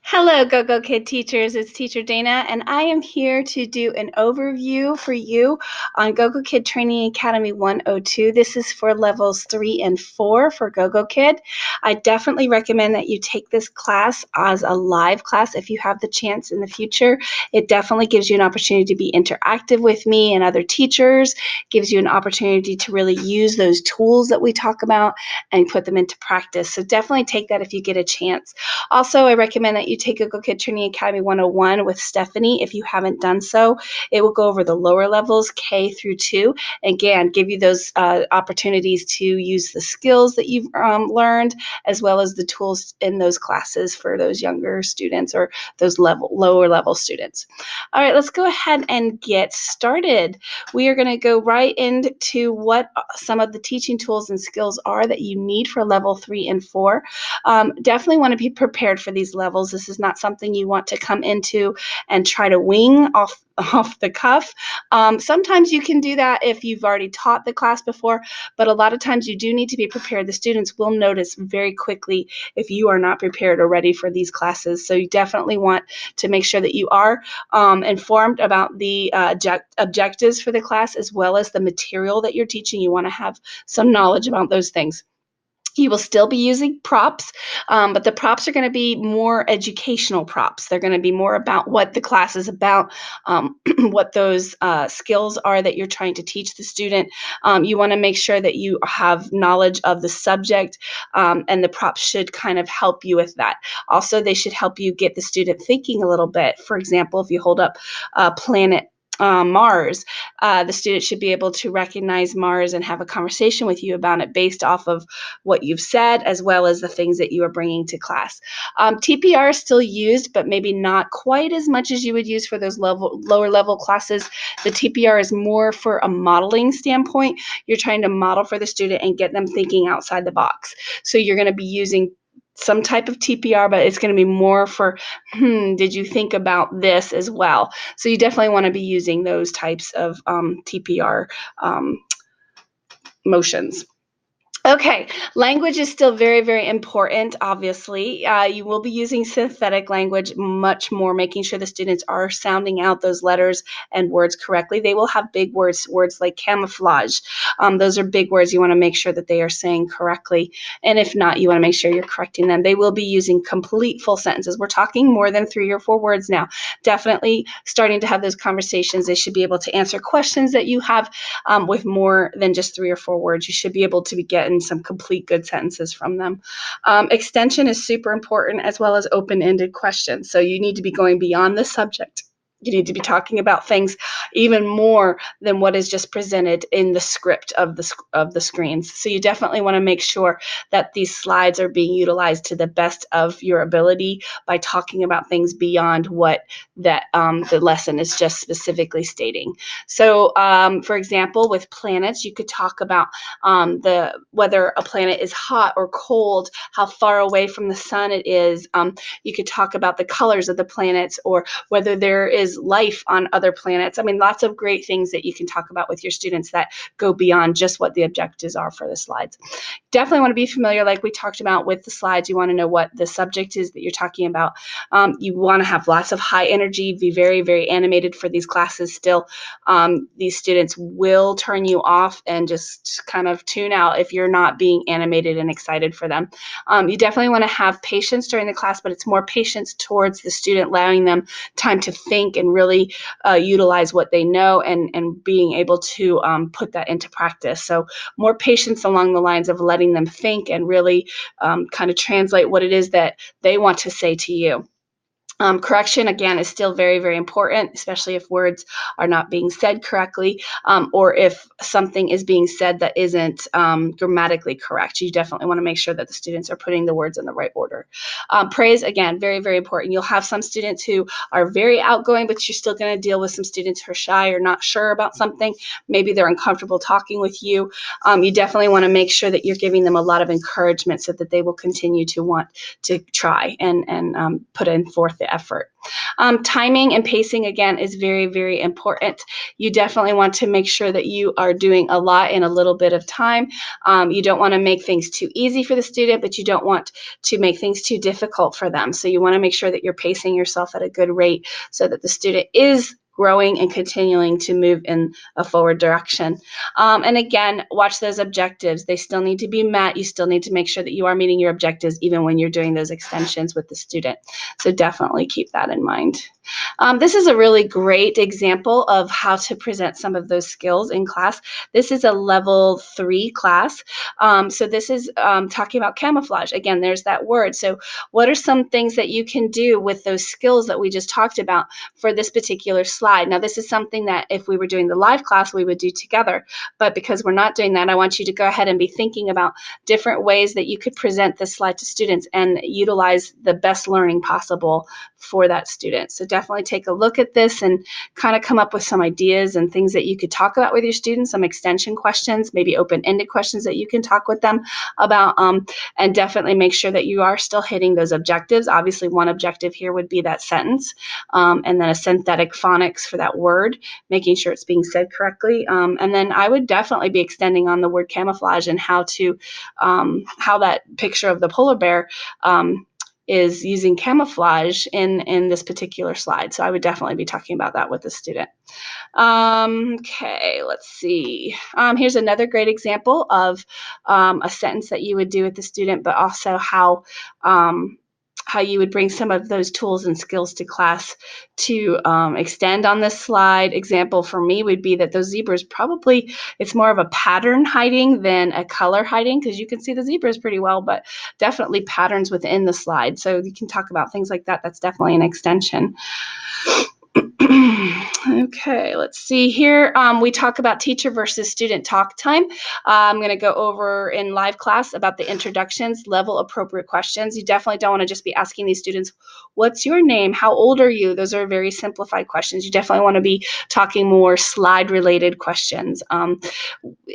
Hello, GoGo Kid teachers. It's Teacher Dana, and I am here to do an overview for you on GoGo Kid Training Academy 102. This is for levels 3 and 4 for GoGo Kid. I definitely recommend that you take this class as a live class if you have the chance in the future. It definitely gives you an opportunity to be interactive with me and other teachers, gives you an opportunity to really use those tools that we talk about and put them into practice. So definitely take that if you get a chance. Also, I recommend that you take GoGo Kid Training Academy 101 with Stephanie if you haven't done so. It will go over the lower levels, K through 2. Again, give you those opportunities to use the skills that you've learned, as well as the tools in those classes for those younger students or those lower level students. All right, let's go ahead and get started. We are going to go right into what some of the teaching tools and skills are that you need for level 3 and 4. Definitely want to be prepared for these levels. This is not something you want to come into and try to wing off the cuff. Sometimes you can do that if you've already taught the class before, but a lot of times you do need to be prepared. The students will notice very quickly if you are not prepared or ready for these classes. So you definitely want to make sure that you are informed about the objectives for the class, as well as the material that you're teaching. You want to have some knowledge about those things. You will still be using props, but the props are going to be more educational props. They're going to be more about what the class is about, what those skills are that you're trying to teach the student. You want to make sure that you have knowledge of the subject, and the props should kind of help you with that. Also, they should help you get the student thinking a little bit. For example, if you hold up planet Mars, the student should be able to recognize Mars and have a conversation with you about it based off of what you've said, as well as the things that you are bringing to class. TPR is still used, but maybe not quite as much as you would use for those lower level classes. The TPR is more for a modeling standpoint. You're trying to model for the student and get them thinking outside the box. So you're going to be using some type of TPR, but it's going to be more for, did you think about this as well? So you definitely want to be using those types of TPR motions. Okay, language is still very, very important, obviously. You will be using synthetic language much more, making sure the students are sounding out those letters and words correctly. They will have big words like camouflage. Those are big words. You want to make sure that they are saying correctly. And if not, you want to make sure you're correcting them. They will be using complete full sentences. We're talking more than 3 or 4 words now. Definitely starting to have those conversations. They should be able to answer questions that you have with more than just 3 or 4 words. You should be able to be getting some complete good sentences from them. Extension is super important, as well as open-ended questions. So you need to be going beyond the subject. You need to be talking about things even more than what is just presented in the script of the screens. So you definitely want to make sure that these slides are being utilized to the best of your ability by talking about things beyond what that the lesson is just specifically stating. So, for example, with planets, you could talk about whether a planet is hot or cold, how far away from the sun it is. You could talk about the colors of the planets, or whether there is life on other planets. I mean, lots of great things that you can talk about with your students that go beyond just what the objectives are for the slides. Definitely want to be familiar, like we talked about with the slides. You want to know what the subject is that you're talking about. You want to have lots of high energy, be very, very animated for these classes still. These students will turn you off and just kind of tune out if you're not being animated and excited for them. You definitely want to have patience during the class, but it's more patience towards the student, allowing them time to think and really utilize what they know and being able to put that into practice. So more patience along the lines of letting them think and really kind of translate what it is that they want to say to you. Correction, again, is still very, very important, especially if words are not being said correctly, or if something is being said that isn't grammatically correct. You definitely want to make sure that the students are putting the words in the right order. Praise, again, very, very important. You'll have some students who are very outgoing, but you're still going to deal with some students who are shy or not sure about something. Maybe they're uncomfortable talking with you. You definitely want to make sure that you're giving them a lot of encouragement so that they will continue to want to try and put in forth the effort. Timing and pacing, again, is very, very important. You definitely want to make sure that you are doing a lot in a little bit of time. You don't want to make things too easy for the student, but you don't want to make things too difficult for them. So you want to make sure that you're pacing yourself at a good rate so that the student is growing and continuing to move in a forward direction. And again, watch those objectives. They still need to be met. You still need to make sure that you are meeting your objectives even when you're doing those extensions with the student. So definitely keep that in mind. This is a really great example of how to present some of those skills in class. This is a level 3 class. So this is talking about camouflage. Again, there's that word. So what are some things that you can do with those skills that we just talked about for this particular slide? Now, this is something that if we were doing the live class, we would do together. But because we're not doing that, I want you to go ahead and be thinking about different ways that you could present this slide to students and utilize the best learning possible for that student. So definitely take a look at this and kind of come up with some ideas and things that you could talk about with your students, some extension questions, maybe open-ended questions that you can talk with them about, and definitely make sure that you are still hitting those objectives. Obviously, one objective here would be that sentence, and then a synthetic phonics for that word, making sure it's being said correctly. And then I would definitely be extending on the word camouflage and how that picture of the polar bear is using camouflage in this particular slide. So I would definitely be talking about that with the student. Okay, let's see. Here's another great example of a sentence that you would do with the student, but also how you would bring some of those tools and skills to class to extend on this slide. Example for me would be that those zebras probably, it's more of a pattern hiding than a color hiding, because you can see the zebras pretty well, but definitely patterns within the slide. So you can talk about things like that. That's definitely an extension. Okay, let's see here. We talk about teacher versus student talk time. I'm going to go over in live class about the introductions, level appropriate questions. You definitely don't want to just be asking these students, what's your name? How old are you? Those are very simplified questions. You definitely want to be talking more slide related questions.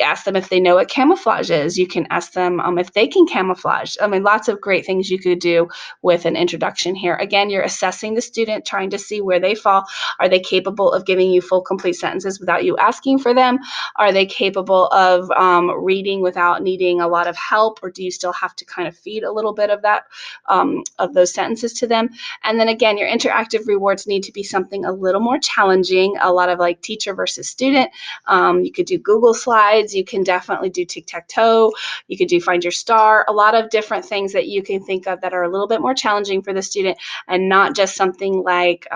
Ask them if they know what camouflage is. You can ask them if they can camouflage. I mean, lots of great things you could do with an introduction here. Again, you're assessing the student, trying to see where they fall. Are they capable of giving you full, complete sentences without you asking for them? Are they capable of reading without needing a lot of help, or do you still have to kind of feed a little bit of that, of those sentences to them? And then again, your interactive rewards need to be something a little more challenging, a lot of like teacher versus student. You could do Google Slides. You can definitely do tic-tac-toe. You could do Find Your Star. A lot of different things that you can think of that are a little bit more challenging for the student, and not just something like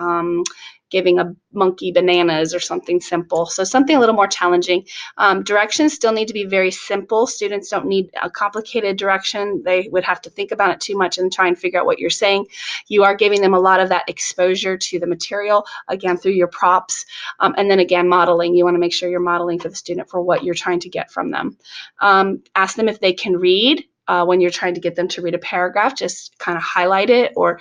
giving a monkey bananas or something simple. So something a little more challenging. Directions still need to be very simple. Students don't need a complicated direction. They would have to think about it too much and try and figure out what you're saying. You are giving them a lot of that exposure to the material, again, through your props. And then again, modeling. You want to make sure you're modeling for the student for what you're trying to get from them. Ask them if they can read. When you're trying to get them to read a paragraph, just kind of highlight it, or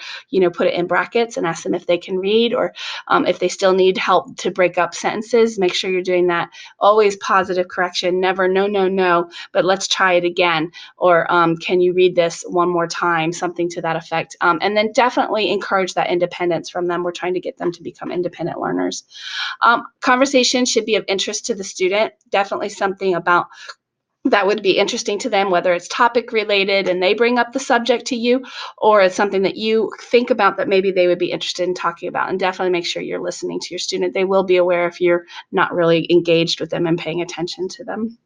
put it in brackets and ask them if they can read, or if they still need help to break up sentences. Make sure you're doing that. Always positive correction, never no, but let's try it again, or can you read this one more time, something to that effect. And then definitely encourage that independence from them. We're trying to get them to become independent learners. Conversation should be of interest to the student. Definitely something about that would be interesting to them, whether it's topic related and they bring up the subject to you, or it's something that you think about that maybe they would be interested in talking about. And definitely make sure you're listening to your student. They will be aware if you're not really engaged with them and paying attention to them.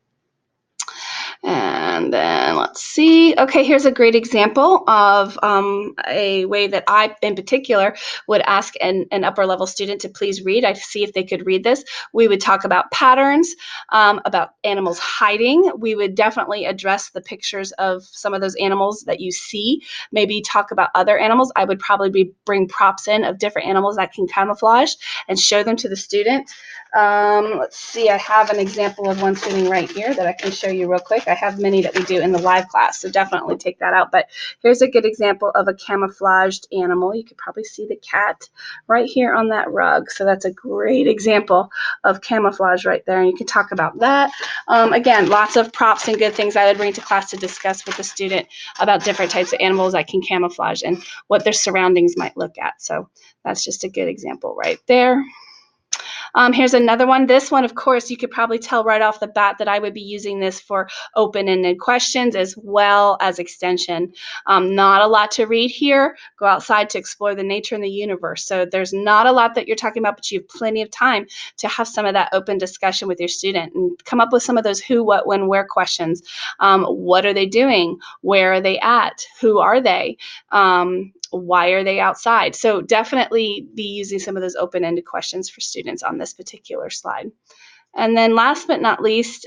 And then let's see. Okay, here's a great example of a way that I, in particular, would ask an upper level student to please read. I'd see if they could read this. We would talk about patterns, about animals hiding. We would definitely address the pictures of some of those animals that you see. Maybe talk about other animals. I would probably bring props in of different animals that can camouflage and show them to the student. Let's see, I have an example of one sitting right here that I can show you real quick. I have many that we do in the live class, so definitely take that out. But here's a good example of a camouflaged animal. You could probably see the cat right here on that rug. So that's a great example of camouflage right there, and you can talk about that. Again, lots of props and good things I would bring to class to discuss with the student about different types of animals that can camouflage and what their surroundings might look at. So that's just a good example right there. Here's another one. This one, of course, you could probably tell right off the bat that I would be using this for open-ended questions as well as extension. Not a lot to read here. Go outside to explore the nature and the universe. So there's not a lot that you're talking about, but you have plenty of time to have some of that open discussion with your student and come up with some of those who, what, when, where questions. What are they doing? Where are they at? Who are they? Why are they outside? So definitely be using some of those open-ended questions for students on this particular slide. And then last but not least,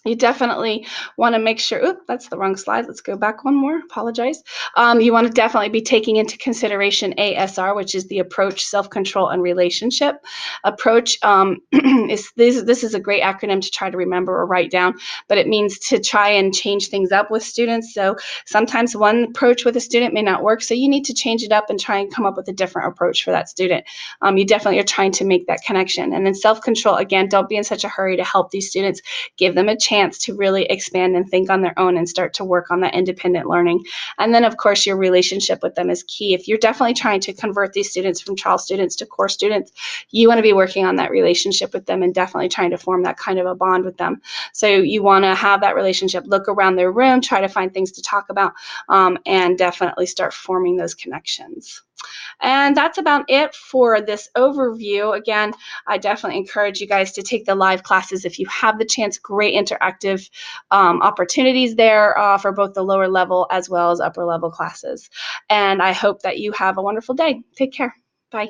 you definitely want to make sure, oop, that's the wrong slide. Let's go back one more, apologize. You want to definitely be taking into consideration ASR, which is the approach, self-control, and relationship. Approach this is a great acronym to try to remember or write down, but it means to try and change things up with students. So sometimes one approach with a student may not work, so you need to change it up and try and come up with a different approach for that student. You definitely are trying to make that connection. And then self-control, again, don't be in such a hurry to help these students. Give them a chance to really expand and think on their own and start to work on that independent learning. And then, of course, your relationship with them is key. If you're definitely trying to convert these students from trial students to core students, you want to be working on that relationship with them and definitely trying to form that kind of a bond with them. So you want to have that relationship, look around their room, try to find things to talk about, and definitely start forming those connections. And that's about it for this overview. Again, I definitely encourage you guys to take the live classes if you have the chance. Great interactive opportunities there for both the lower level as well as upper level classes. And I hope that you have a wonderful day. Take care. Bye.